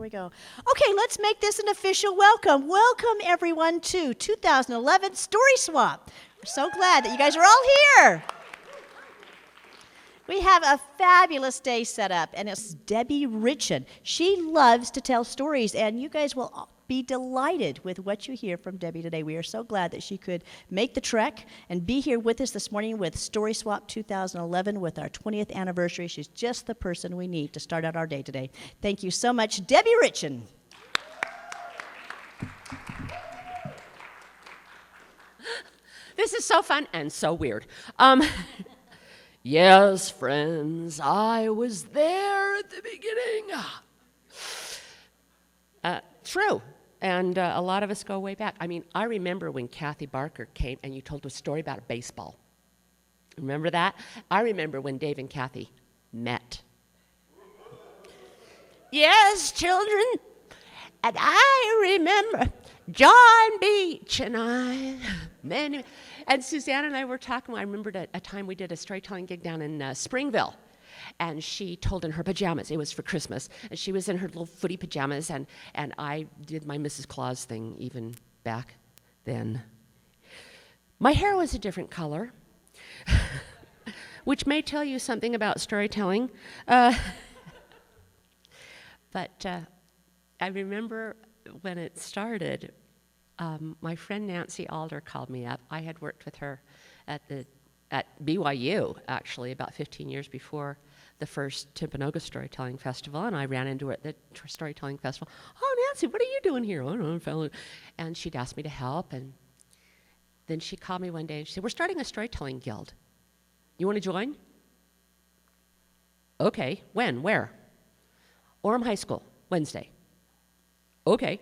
we go. Okay, let's make this an official welcome. Welcome, everyone, to 2011 StorySwap. We're so glad that you guys are all here. We have a fabulous day set up, and it's Debi Richan. She loves to tell stories, and you guys will be delighted with what you hear from Debi today. We are so glad that she could make the trek and be here with us this morning with StorySwap 2011 with our 20th anniversary. She's just the person we need to start out our day today. Thank you so much, Debi Richan. This is so fun and so weird. Yes, friends, I was there at the beginning. True, and a lot of us go way back. I mean, I remember when Kathy Barker came and you told a story about baseball. Remember that? I remember when Dave and Kathy met. Yes, children, and I remember John Beach and I, and Suzanne and I were talking. I remembered a time we did a storytelling gig down in Springville, and she told in her pajamas. It was for Christmas, and she was in her little footy pajamas, and I did my Mrs. Claus thing even back then. My hair was a different color, which may tell you something about storytelling. But I remember when it started, my friend Nancy Alder called me up. I had worked with her at BYU, actually, about 15 years before the first Timpanogos Storytelling Festival, and I ran into her at the Storytelling Festival. Oh, Nancy, what are you doing here? I don't know, and she'd asked me to help, and then she called me one day and she said, we're starting a storytelling guild. You want to join? Okay, when, where? Orem High School, Wednesday. Okay.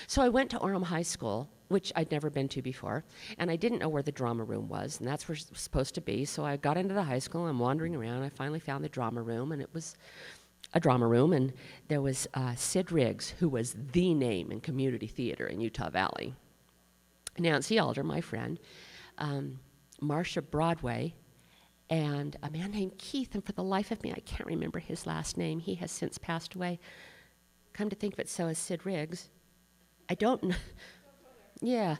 So I went to Orem High School, which I'd never been to before, and I didn't know where the drama room was, and that's where it was supposed to be. So I got into the high school, I'm wandering around, I finally found the drama room, and it was a drama room, and there was Sid Riggs, who was the name in community theater in Utah Valley. Nancy Alder, my friend, Marcia Broadway, and a man named Keith, and for the life of me, I can't remember his last name. He has since passed away. Come to think of it, so has Sid Riggs. I don't know. Yeah.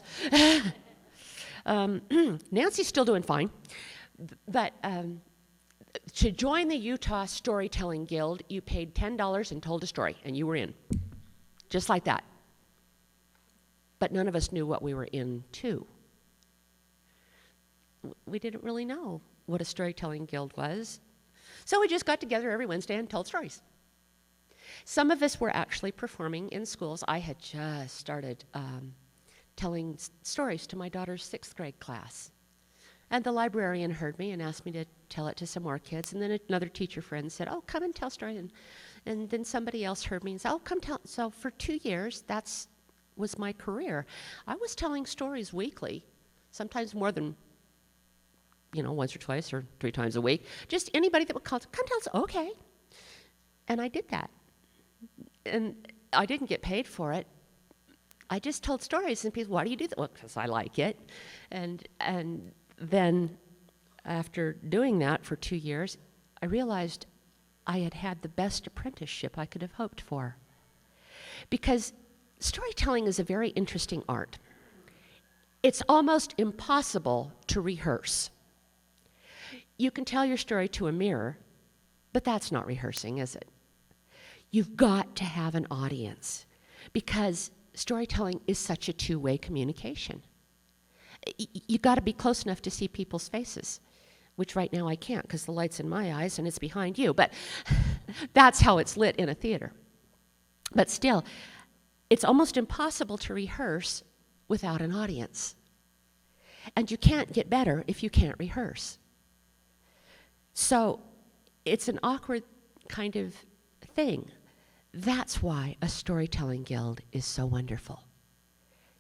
Nancy's still doing fine. But to join the Utah Storytelling Guild, you paid $10 and told a story, and you were in. Just like that. But none of us knew what we were into. We didn't really know what a storytelling guild was. So we just got together every Wednesday and told stories. Some of us were actually performing in schools. I had just started telling stories to my daughter's 6th grade class. And the librarian heard me and asked me to tell it to some more kids. And then another teacher friend said, oh, come and tell stories. And then somebody else heard me and said, oh, come tell. So for 2 years, was my career. I was telling stories weekly, sometimes more than, once or twice or 3 times a week. Just anybody that would call, come tell us, okay. And I did that. And I didn't get paid for it. I just told stories, and people, why do you do that? Well, because I like it. And then after doing that for 2 years, I realized I had had the best apprenticeship I could have hoped for. Because storytelling is a very interesting art. It's almost impossible to rehearse. You can tell your story to a mirror, but that's not rehearsing, is it? You've got to have an audience because storytelling is such a two-way communication. You've got to be close enough to see people's faces, which right now I can't because the light's in my eyes and it's behind you, but that's how it's lit in a theater. But still, it's almost impossible to rehearse without an audience. And you can't get better if you can't rehearse. So it's an awkward kind of thing. That's why a storytelling guild is so wonderful.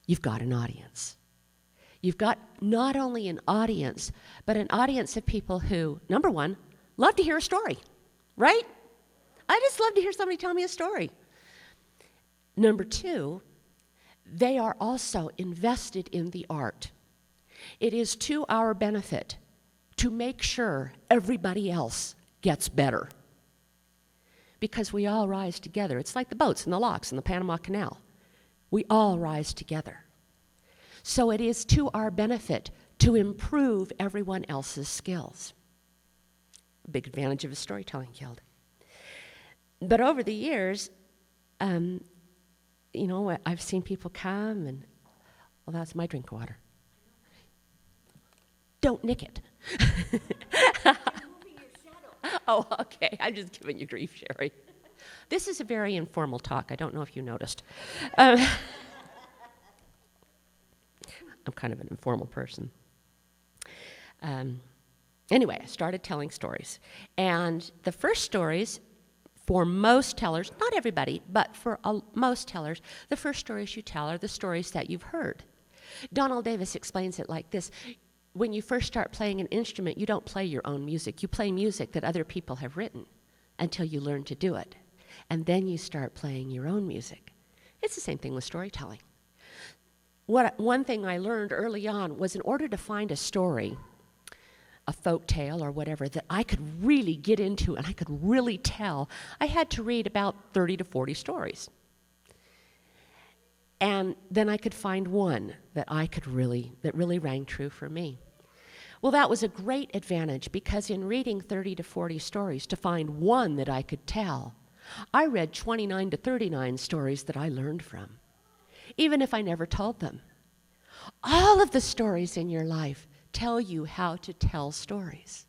You've got an audience. You've got not only an audience, but an audience of people who, number one, love to hear a story, right? I just love to hear somebody tell me a story. Number two, they are also invested in the art. It is to our benefit to make sure everybody else gets better. because we all rise together. It's like the boats and the locks in the Panama Canal. We all rise together. So it is to our benefit to improve everyone else's skills. A big advantage of a storytelling guild. But over the years, you know, I've seen people come and, well, that's my drink of water. Don't nick it. Oh, okay. I'm just giving you grief, Sherry. This is a very informal talk. I don't know if you noticed. I'm kind of an informal person. Anyway, I started telling stories. And the first stories, for most tellers, not everybody, but for most tellers, the first stories you tell are the stories that you've heard. Donald Davis explains it like this. When you first start playing an instrument, you don't play your own music. You play music that other people have written until you learn to do it. And then you start playing your own music. It's the same thing with storytelling. One thing I learned early on was in order to find a story, a folk tale or whatever, that I could really get into and I could really tell, I had to read about 30 to 40 stories. And then I could find one that really rang true for me. Well, that was a great advantage because in reading 30 to 40 stories, to find one that I could tell, I read 29 to 39 stories that I learned from, even if I never told them. All of the stories in your life tell you how to tell stories.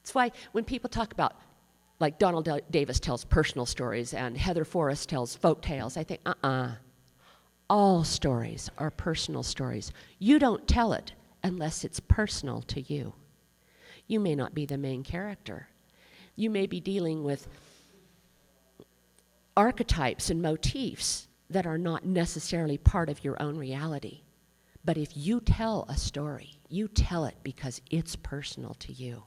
That's why when people talk about, like Donald Davis tells personal stories and Heather Forrest tells folk tales, I think, all stories are personal stories. You don't tell it unless it's personal to you. You may not be the main character. You may be dealing with archetypes and motifs that are not necessarily part of your own reality. But if you tell a story, you tell it because it's personal to you.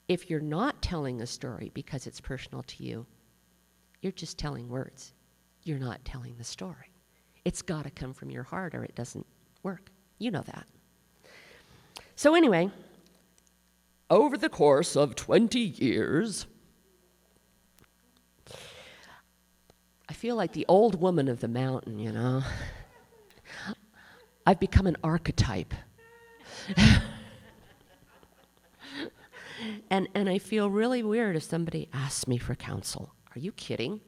If you're not telling a story because it's personal to you, you're just telling words. You're not telling the story. It's got to come from your heart or it doesn't work. You know that. So anyway, over the course of 20 years, I feel like the old woman of the mountain, you know. I've become an archetype. And I feel really weird if somebody asks me for counsel. Are you kidding?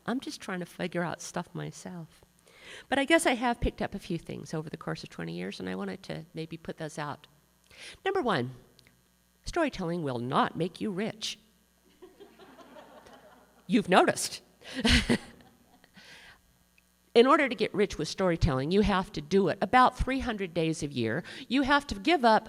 I'm just trying to figure out stuff myself. But I guess I have picked up a few things over the course of 20 years, and I wanted to maybe put those out. Number one, storytelling will not make you rich. You've noticed. In order to get rich with storytelling, you have to do it about 300 days a year. You have to give up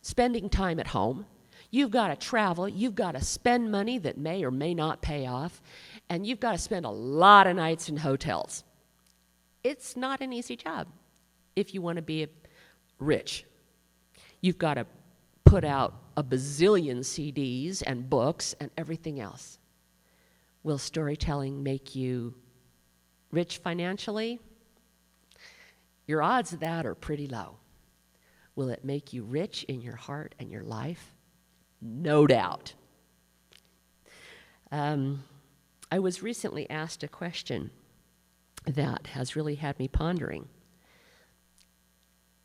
spending time at home. You've got to travel. You've got to spend money that may or may not pay off. And you've got to spend a lot of nights in hotels. It's not an easy job if you want to be rich. You've got to put out a bazillion CDs and books and everything else. Will storytelling make you rich financially? Your odds of that are pretty low. Will it make you rich in your heart and your life? No doubt. I was recently asked a question that has really had me pondering.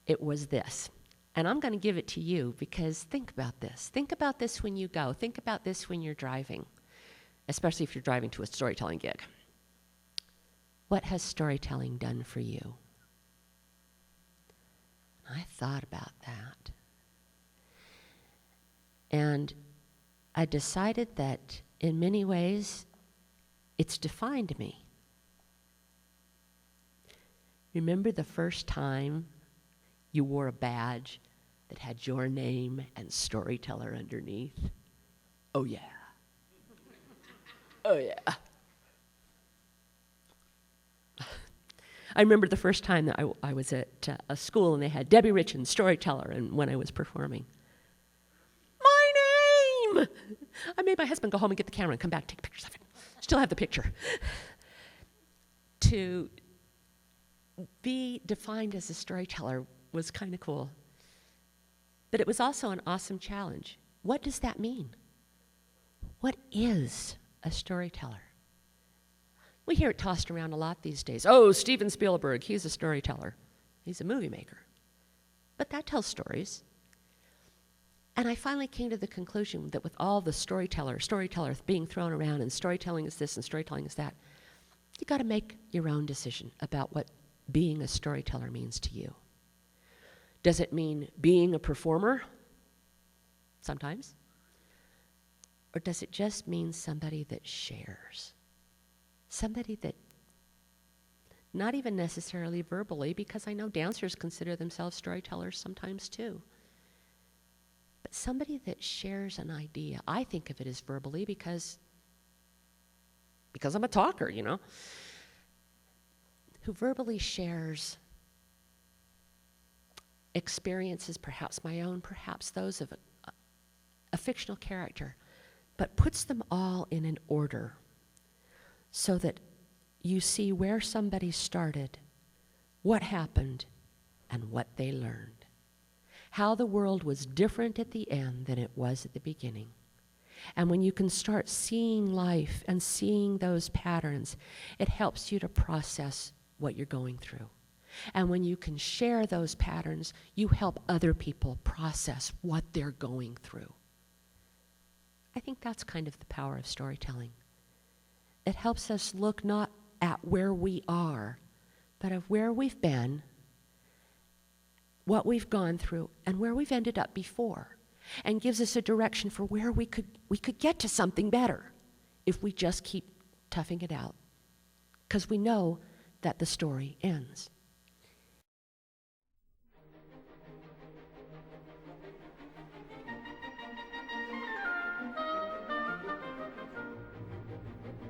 It was this, and I'm going to give it to you because think about this. Think about this when you go. Think about this when you're driving, especially if you're driving to a storytelling gig. What has storytelling done for you? I thought about that. And I decided that in many ways, it's defined me. Remember the first time you wore a badge that had your name and storyteller underneath? Oh, yeah. Oh, yeah. I remember the first time that I was at a school and they had Debi Richan, storyteller, and when I was performing. My name! I made my husband go home and get the camera and come back, take pictures of it. Still have the picture. To be defined as a storyteller was kind of cool. But it was also an awesome challenge. What does that mean? What is a storyteller? We hear it tossed around a lot these days. Oh, Steven Spielberg, he's a storyteller. He's a movie maker. But that tells stories. And I finally came to the conclusion that with all the storyteller being thrown around, and storytelling is this and storytelling is that, you got to make your own decision about what being a storyteller means to you. Does it mean being a performer? Sometimes. Or does it just mean somebody that shares? Somebody that, not even necessarily verbally, because I know dancers consider themselves storytellers sometimes too. But somebody that shares an idea. I think of it as verbally because I'm a talker, you know, who verbally shares experiences, perhaps my own, perhaps those of a fictional character, but puts them all in an order so that you see where somebody started, what happened, and what they learned. How the world was different at the end than it was at the beginning. And when you can start seeing life and seeing those patterns, it helps you to process what you're going through. And when you can share those patterns, you help other people process what they're going through. I think that's kind of the power of storytelling. It helps us look not at where we are, but of where we've been, what we've gone through, and where we've ended up before, and gives us a direction for where we could get to something better if we just keep toughing it out, because we know that the story ends.